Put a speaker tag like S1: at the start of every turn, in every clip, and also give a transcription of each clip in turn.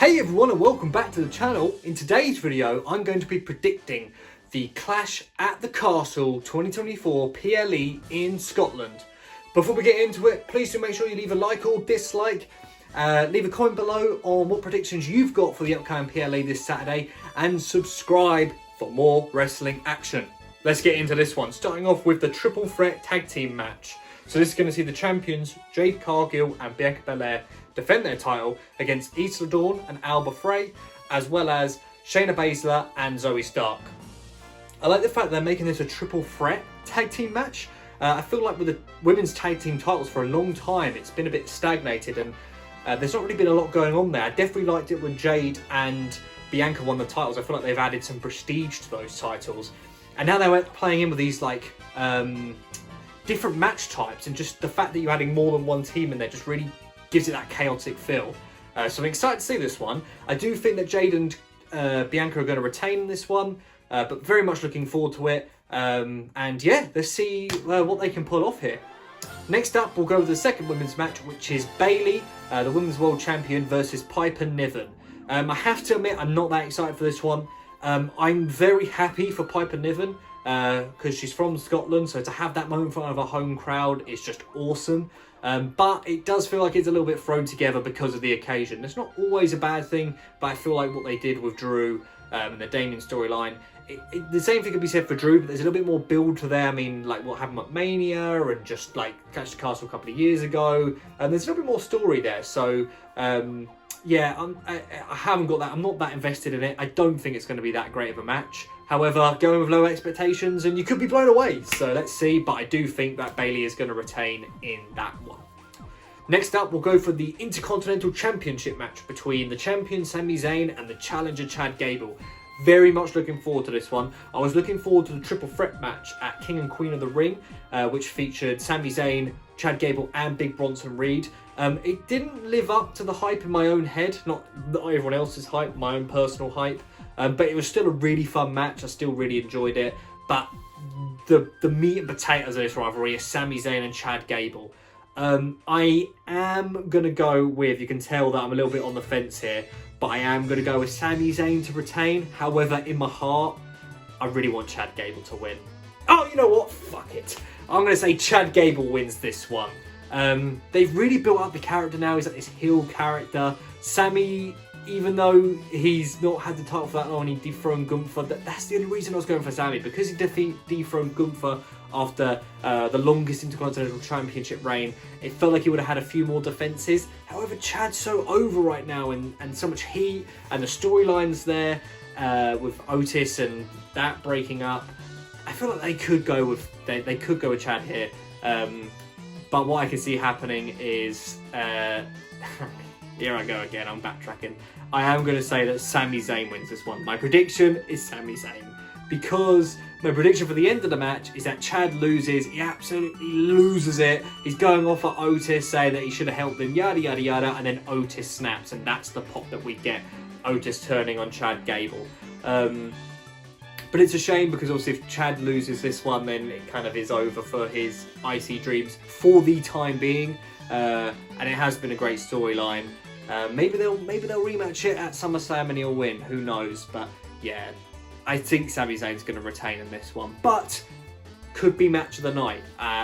S1: Hey everyone and welcome back to the channel. In today's video I'm going to be predicting the Clash at the Castle 2024 PLE in Scotland. Before we get into it, please do make sure you leave a like or dislike. Leave a comment below on what predictions you've got for the upcoming PLE this Saturday and subscribe for more wrestling action. Let's get into this one, starting off with the triple threat tag team match. So this is going to see the champions Jade Cargill and Bianca Belair defend their title against Isla Dawn and Alba Frey, as well as Shayna Baszler and Zoe Stark. I like the fact they're making this a triple threat tag team match. I feel like with the women's tag team titles for a long time, it's been a bit stagnated and there's not really been a lot going on there. I definitely liked it when Jade and Bianca won the titles. I feel like they've added some prestige to those titles. And now they're playing in with these like different match types, and just the fact that you're adding more than one team in there just really gives it that chaotic feel. So I'm excited to see this one. I do think that Jade and Bianca are going to retain this one, but very much looking forward to it. And yeah, let's see what they can pull off here. Next up, we'll go with the second women's match, which is Bayley, the Women's World Champion, versus Piper Niven. I have to admit, I'm not that excited for this one. I'm very happy for Piper Niven because she's from Scotland, so to have that moment in front of a home crowd is just awesome. But it does feel like it's a little bit thrown together because of the occasion. It's not always a bad thing, but I feel like what they did with Drew and the Damien storyline, the same thing could be said for Drew, but there's a little bit more build to there. I mean, like what happened at Mania and just like Clash the Castle a couple of years ago, and there's a little bit more story there. So yeah, I haven't got that. I'm not that invested in it. I don't think it's going to be that great of a match. However, going with low expectations and you could be blown away. So let's see. But I do think that Bayley is going to retain in that one. Next up, we'll go for the Intercontinental Championship match between the champion Sami Zayn and the challenger Chad Gable. Very much looking forward to this one. I was looking forward to the triple threat match at King and Queen of the Ring, which featured Sami Zayn, Chad Gable and Big Bronson Reed. It didn't live up to the hype in my own head, not everyone else's hype, my own personal hype. But it was still a really fun match. I still really enjoyed it. But the meat and potatoes of this rivalry is Sami Zayn and Chad Gable. I am going to go with, you can tell that I'm a little bit on the fence here, but I am going to go with Sami Zayn to retain. However, in my heart, I really want Chad Gable to win. Oh, you know what? Fuck it. I'm going to say Chad Gable wins this one. They've really built up the character now. He's like this heel character. Sami, even though he's not had the title for that long, he dethroned Gunther. That's the only reason I was going for Sami, because he dethroned Gunther after the longest Intercontinental Championship reign. It felt like he would have had a few more defences. However, Chad's so over right now, and so much heat, and the storylines there with Otis and that breaking up. I feel like they could go with Chad here. But what I can see happening is here I go again, I'm backtracking. I am going to say that Sami Zayn wins this one. My prediction is Sami Zayn, because my prediction for the end of the match is that Chad loses. He absolutely loses it. He's going off at Otis, saying that he should have helped him, yada yada yada, and then Otis snaps, and that's the pop that we get. Otis turning on Chad Gable. But it's a shame, because obviously if Chad loses this one, then it kind of is over for his IC dreams for the time being. And it has been a great storyline. Maybe they'll rematch it at SummerSlam and he'll win. Who knows? But yeah, I think Sami Zayn's going to retain in this one. But could be match of the night.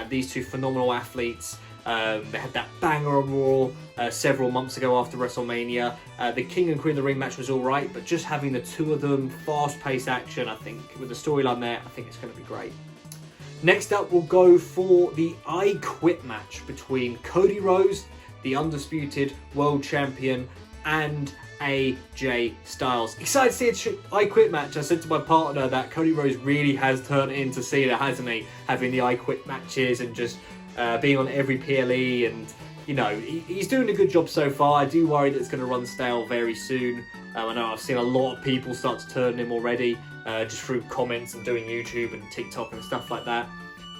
S1: These two phenomenal athletes. They had that banger on Raw several months ago after WrestleMania. The King and Queen of the Ring match was alright, but just having the two of them, fast-paced action, I think, with the storyline there, I think it's going to be great. Next up, we'll go for the I Quit match between Cody Rhodes, the undisputed world champion, and AJ Styles. Excited to see an I Quit match. I said to my partner that Cody Rhodes really has turned into Cena, hasn't he? Having the I Quit matches and just being on every PLE, and you know, he's doing a good job so far. I do worry that it's going to run stale very soon. I know I've seen a lot of people start to turn him already, just through comments and doing YouTube and TikTok and stuff like that.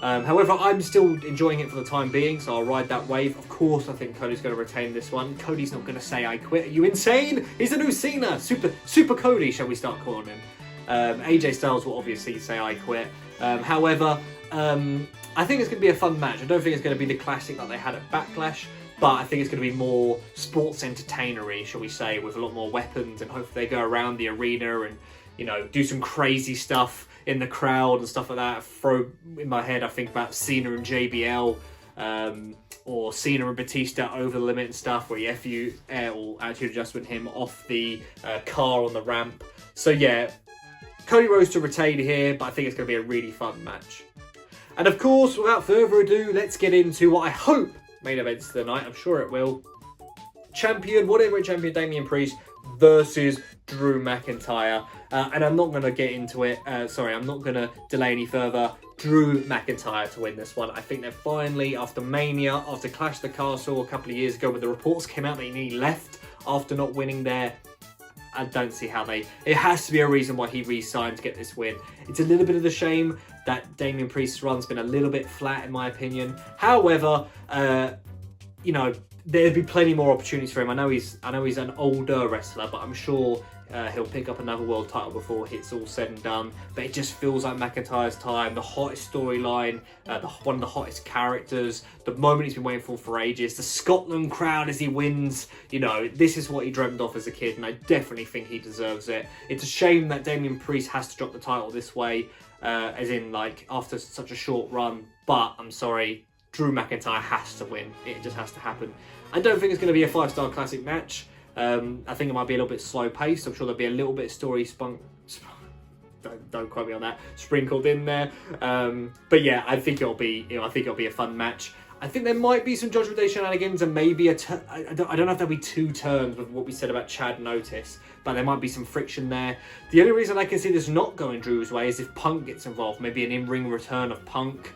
S1: However, I'm still enjoying it for the time being, so I'll ride that wave. Of course, I think Cody's going to retain this one. Cody's not going to say I quit. Are you insane? He's the new Cena. Super Cody, shall we start calling him? AJ Styles will obviously say I quit. However, I think it's going to be a fun match. I don't think it's going to be the classic that they had at Backlash, but I think it's going to be more sports entertainery, shall we say, with a lot more weapons, and hopefully they go around the arena and, you know, do some crazy stuff in the crowd and stuff like that. In my head, I think about Cena and JBL, or Cena and Batista over the limit and stuff, where you FU or attitude adjustment him off the car on the ramp. So yeah, Cody Rhodes to retain here, but I think it's going to be a really fun match. And of course, without further ado, let's get into what I hope main events tonight. I'm sure it will. World Heavyweight Champion Damian Priest versus Drew McIntyre. And I'm not going to get into it. I'm not going to delay any further. Drew McIntyre to win this one. I think that finally, after Mania, after Clash of the Castle a couple of years ago, where the reports came out that he left after not winning there, I don't see how it has to be a reason why he re-signed to get this win. It's a little bit of a shame that Damian Priest's run's been a little bit flat, in my opinion. However, you know, there'd be plenty more opportunities for him. I know he's an older wrestler, but I'm sure he'll pick up another world title before it's all said and done. But it just feels like McIntyre's time, the hottest storyline, one of the hottest characters, the moment he's been waiting for ages, the Scotland crowd as he wins. You know, this is what he dreamt of as a kid, and I definitely think he deserves it. It's a shame that Damian Priest has to drop the title this way, as in, like, after such a short run. But I'm sorry, Drew McIntyre has to win. It just has to happen. I don't think it's going to be a 5-star classic match. I think it might be a little bit slow paced. I'm sure there'll be a little bit of story don't quote me on that, sprinkled in there. But yeah, I think it'll be a fun match. I think there might be some Judgment Day shenanigans, and maybe I don't know if there'll be 2 turns with what we said about Chad and Otis, but there might be some friction there. The only reason I can see this not going Drew's way is if Punk gets involved. Maybe an in-ring return of Punk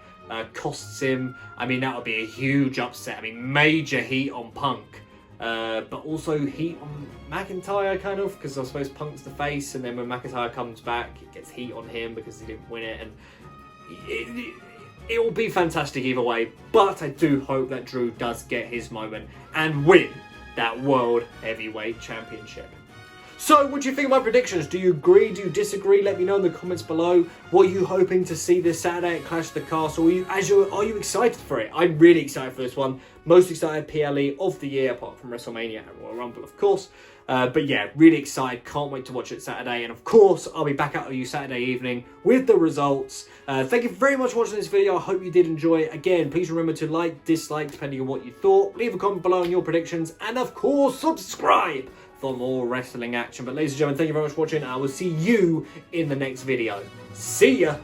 S1: costs him. I mean, that would be a huge upset. I mean, major heat on Punk. But also heat on McIntyre, kind of, because I suppose Punk's the face, and then when McIntyre comes back, it gets heat on him because he didn't win it, and it will be fantastic either way. But I do hope that Drew does get his moment and win that World Heavyweight Championship. So, what do you think of my predictions? Do you agree? Do you disagree? Let me know in the comments below. What are you hoping to see this Saturday at Clash of the Castle? Are you excited for it? I'm really excited for this one. Most excited PLE of the year, apart from WrestleMania and Royal Rumble, of course. But yeah, really excited. Can't wait to watch it Saturday. And of course, I'll be back out with you Saturday evening with the results. Thank you very much for watching this video. I hope you did enjoy it. Again, please remember to like, dislike, depending on what you thought. Leave a comment below on your predictions. And of course, subscribe for more wrestling action. But ladies and gentlemen, thank you very much for watching. I will see you in the next video. See ya!